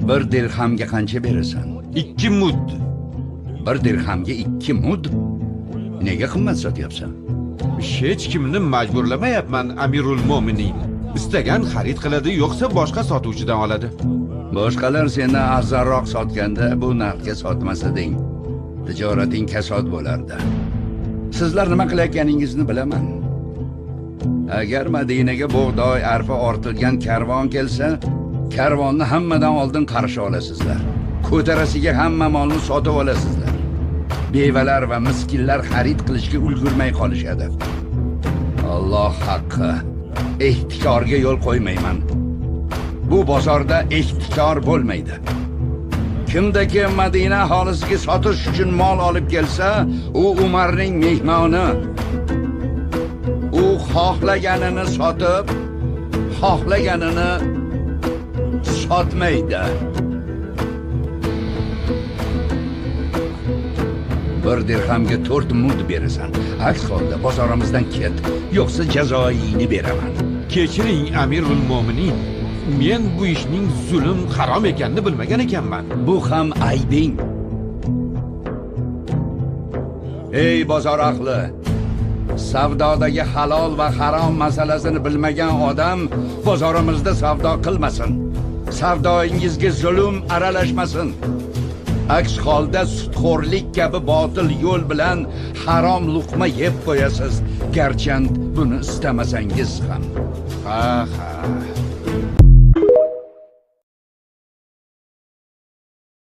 Bir dirhamga qancha berasan? 2 mud. Bir dirhamga 2 mud? Nega qimmat sotyapsan? Hech kimni majburlamayapman, Amirul Mo'minin. Istagan xarid qiladi, yo'qsa boshqa sotuvchidan oladi. Boshqalar seni arzonroq sotganda bu narxga sotmasading, tijorating kasod bo'lardi. Sizlar nima qilayotganingizni bilaman. Agar Madinaga bug'doy, arpa ortilgan karvon kelsa, karvonni hammadan oldin qarshi olasizlar. Ko'tarasiga hamma molni sotib olasizlar. Bevalar va miskinlar xarid qilishga ulgurmay qolishadi. Alloh haqqi, ehtikorga yo'l qo'ymayman. Bu bozorda ehtikor bo'lmaydi. Kimdaki Madina aholisiga sotish uchun mol olib kelsa, u Umarning mehmoni. U xohlaganini sotib, xohlaganini sotmaydi. Bir dirhamga 4 mud berasan. Aks holda bozorimizdan ket, yo'qsa jazoyini beraman. Kechiring, Amirul Mo'minin. Men bu ishning zulm, harom ekanini bilmagan ekanman. Bu ham aybing. Ey bozor ahli, savdodagi halol va harom masalasini bilmagan odam bozorimizda savdo qilmasin. Savdoingizga zulm aralashmasin. Aks holda sudxo'rlik kabi botil yo'l bilan harom luqma yeb qo'yasiz, garchi buni istamasangiz ham. Ha.